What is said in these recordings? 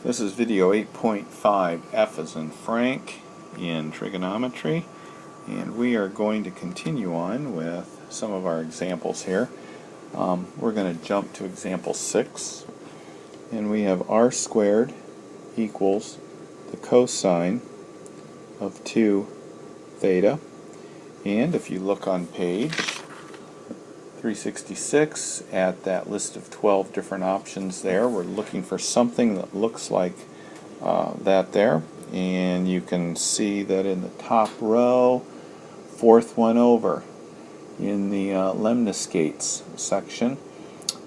This is video 8.5, F as in Frank, in trigonometry, and we are going to continue on with some of our examples here. We're going to jump to example 6, and we have r squared equals the cosine of 2 theta, and if you look on page 366 at that list of 12 different options there, we're looking for something that looks like that there, and you can see that in the top row, fourth one over in the lemniscates section,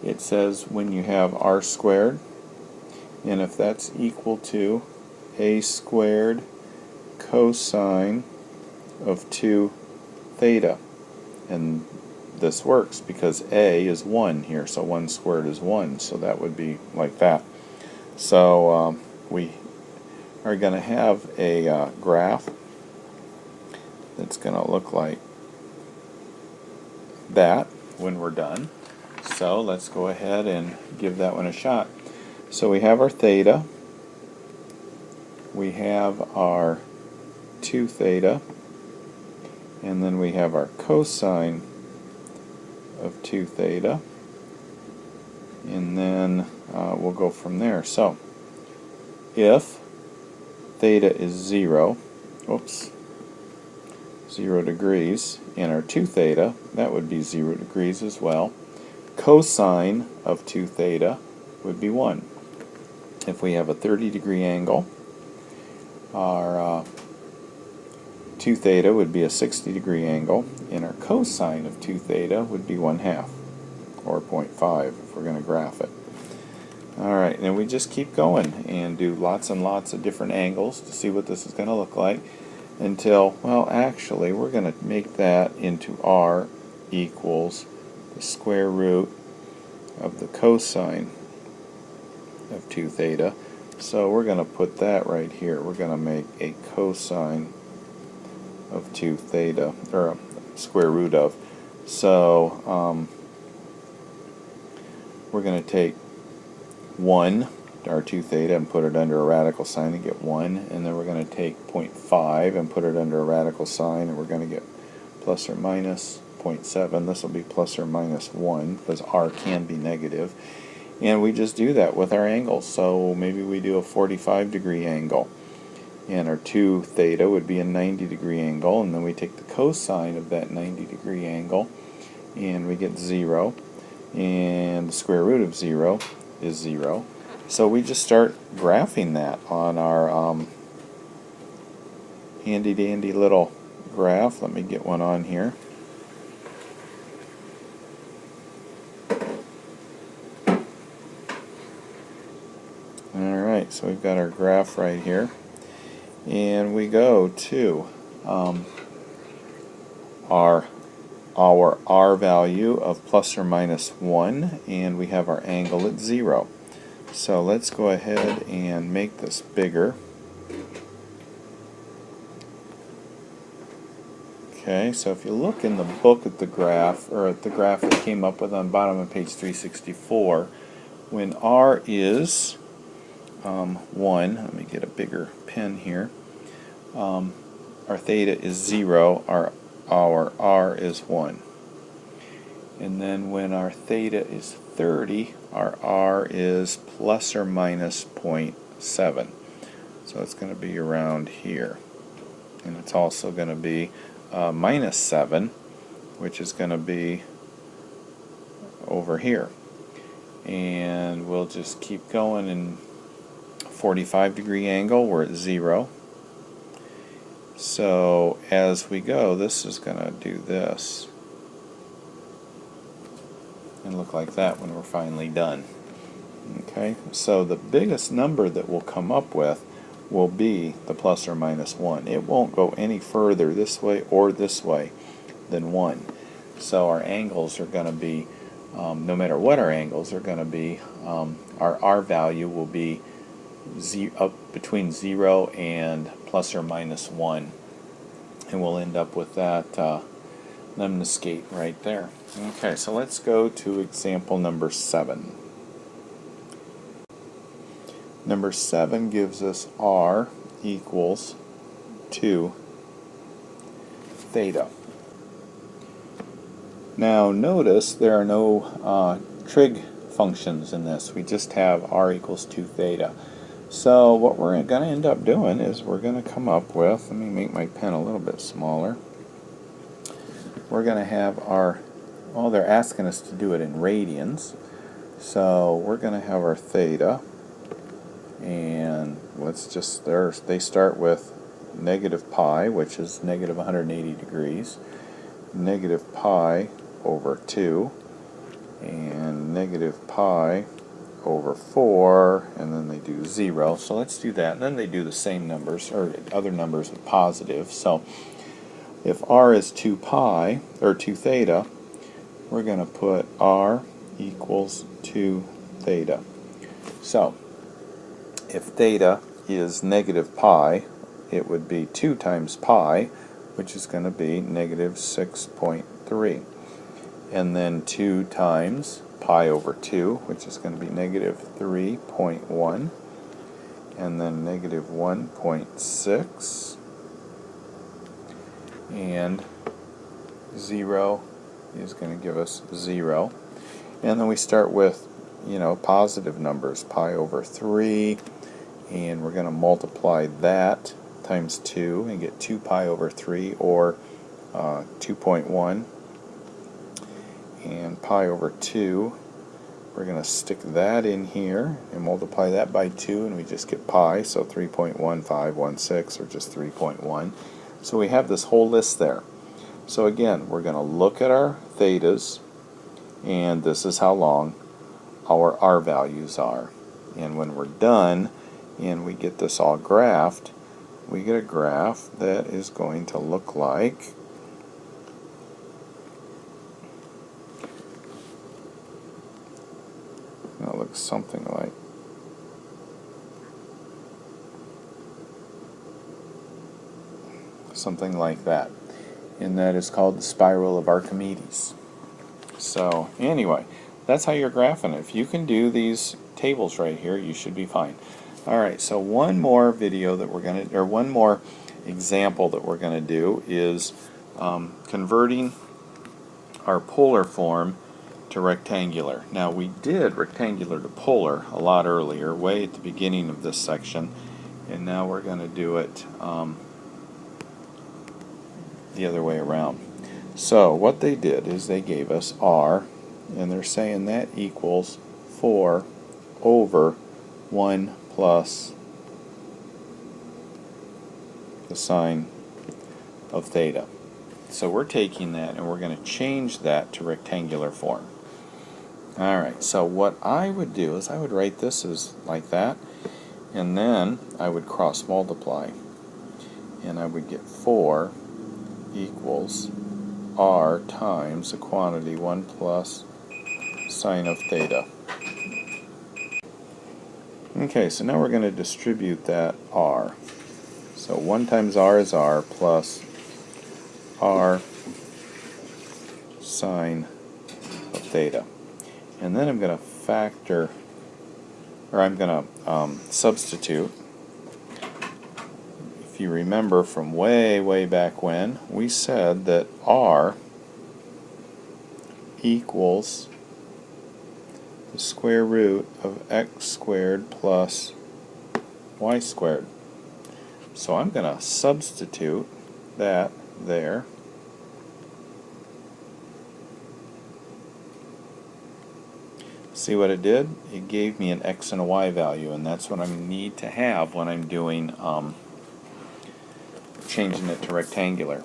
it says when you have r squared, and if that's equal to a squared cosine of 2 theta, and this works because a is 1 here, so 1 squared is 1, so that would be like that. So we are going to have a graph that's going to look like that when we're done. So let's go ahead and give that one a shot. So we have our theta, we have our 2 theta, and then we have our cosine of 2 theta, and then we'll go from there. So if theta is 0 degrees, and our 2 theta, that would be 0 degrees as well, cosine of 2 theta would be 1. If we have a 30-degree angle, our 2 theta would be a 60-degree angle, and our cosine of 2 theta would be 1/2, or 0.5 if we're going to graph it. Alright, and we just keep going and do lots and lots of different angles to see what this is going to look like until, well, actually, we're going to make that into r equals the square root of the cosine of 2 theta. So we're going to put that right here. We're going to make a cosine of 2 theta, or a square root of. So we're going to take 1, our 2 theta, and put it under a radical sign and get 1, and then we're going to take 0.5 and put it under a radical sign, and we're going to get plus or minus 0.7. This will be plus or minus 1 because r can be negative. And we just do that with our angles. So maybe we do a 45-degree angle, and our 2 theta would be a 90-degree angle, and then we take the cosine of that 90-degree angle, and we get 0, and the square root of 0 is 0. So we just start graphing that on our handy-dandy little graph. Let me get one on here. Alright, so we've got our graph right here. And we go to our r value of plus or minus 1, and we have our angle at 0. So let's go ahead and make this bigger. Okay, so if you look in the book at the graph, or at the graph that came up with on the bottom of page 364, when r is 1, let me get a bigger pen here, our theta is 0, our r is 1. And then when our theta is 30, our r is plus or minus 0.7. So it's going to be around here. And it's also going to be minus 7, which is going to be over here. And we'll just keep going. In 45-degree angle, we're at 0. So as we go, this is going to do this and look like that when we're finally done. Okay, so the biggest number that we'll come up with will be the plus or minus 1. It won't go any further this way or this way than 1. So our angles are going to be, no matter what our angles are going to be, our r value will be up between 0 and plus or minus 1, and we'll end up with that lemniscate right there. Okay, so let's go to example number 7. Number 7 gives us r equals 2 theta. Now notice there are no trig functions in this. We just have r equals 2 theta. So what we're going to end up doing is we're going to come up with, let me make my pen a little bit smaller. We're going to have our, well, they're asking us to do it in radians. So we're going to have our theta, and let's just, they start with negative pi, which is negative 180 degrees, negative pi over 2, and negative pi over 4, and then they do 0. So let's do that. And then they do the same numbers, or other numbers with positive. So if r is 2 pi, or 2 theta, we're going to put r equals 2 theta. So if theta is negative pi, it would be 2 times pi, which is going to be negative 6.3. And then 2 times pi over 2, which is going to be negative 3.1. And then negative 1.6. And 0 is going to give us 0. And then we start with, positive numbers, pi over 3, and we're going to multiply that times 2 and get 2 pi over 3, or 2.1. And pi over 2, we're going to stick that in here and multiply that by 2, and we just get pi, so 3.1516, or just 3.1. So we have this whole list there. So again, we're going to look at our thetas, and this is how long our r values are. And when we're done and we get this all graphed, we get a graph that is going to look like something like that, and that is called the spiral of Archimedes. So anyway, that's how you're graphing it. If you can do these tables right here, you should be fine. Alright, so one more video that we're going to, or one more example that we're going to do is converting our polar form to rectangular. Now we did rectangular to polar a lot earlier, way at the beginning of this section, and now we're going to do it the other way around. So what they did is they gave us r, and they're saying that equals 4 over 1 plus the sine of theta. So we're taking that and we're going to change that to rectangular form. Alright, so what I would do is I would write this as like that, and then I would cross multiply, and I would get 4 equals r times the quantity 1 plus sine of theta. Okay, so now we're going to distribute that r. So 1 times r is r plus r sine of theta. And then I'm going to factor, or I'm going to substitute. If you remember from way back when, we said that r equals the square root of x squared plus y squared. So I'm going to substitute that there. See what it did? It gave me an x and a y value, and that's what I need to have when I'm doing changing it to rectangular.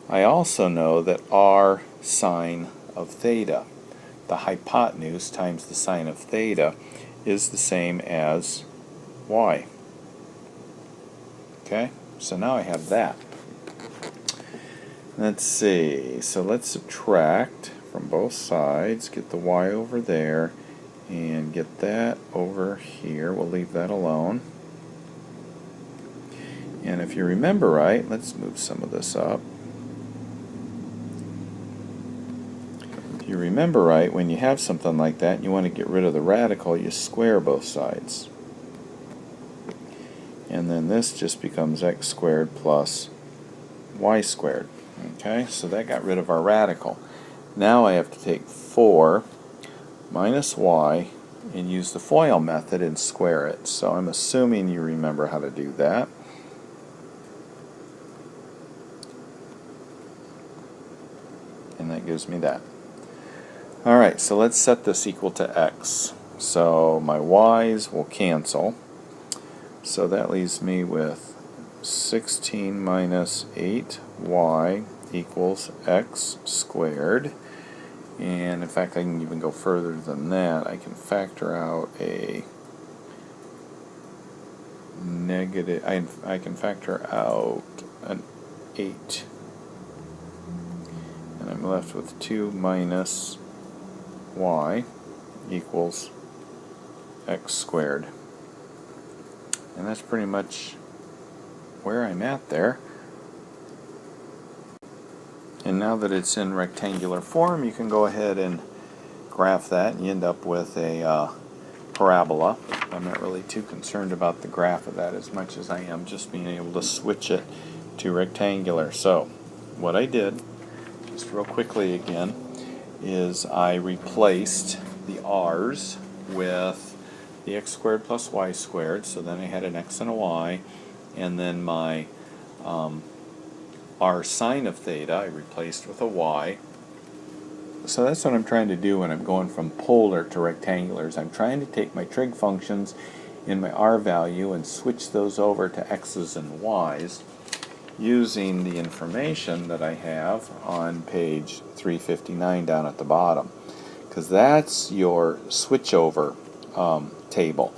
I also know that r sine of theta, the hypotenuse times the sine of theta, is the same as y. Okay, so now I have that. Let's see, so let's subtract from both sides, get the y over there, and get that over here. We'll leave that alone. And if you remember right, let's move some of this up. If you remember right, when you have something like that and you want to get rid of the radical, you square both sides. and then this just becomes x squared plus y squared. Okay, so that got rid of our radical. Now I have to take 4 minus y and use the FOIL method and square it. So I'm assuming you remember how to do that. And that gives me that. Alright, so let's set this equal to x. So my y's will cancel. So that leaves me with 16 minus 8y equals x squared. And in fact, I can even go further than that. I can factor out a negative, I can factor out an 8. And I'm left with 2 minus y equals x squared. And that's pretty much where I'm at there. And now that it's in rectangular form, you can go ahead and graph that, and you end up with a parabola. I'm not really too concerned about the graph of that as much as I am just being able to switch it to rectangular. So what I did, just real quickly again, is I replaced the r's with the x squared plus y squared, so then I had an x and a y, and then my r sine of theta I replaced with a y. So that's what I'm trying to do when I'm going from polar to rectangulars. I'm trying to take my trig functions in my r value and switch those over to x's and y's using the information that I have on page 359 down at the bottom, because that's your switchover table.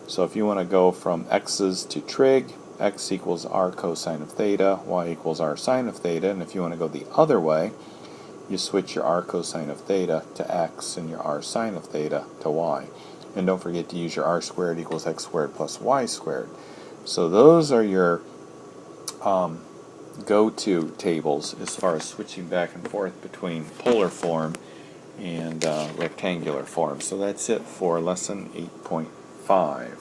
So if you want to go from x's to trig, x equals r cosine of theta, y equals r sine of theta, and if you want to go the other way, you switch your r cosine of theta to x and your r sine of theta to y. And don't forget to use your r squared equals x squared plus y squared. So those are your go-to tables as far as switching back and forth between polar form and rectangular form. So that's it for lesson 8.5.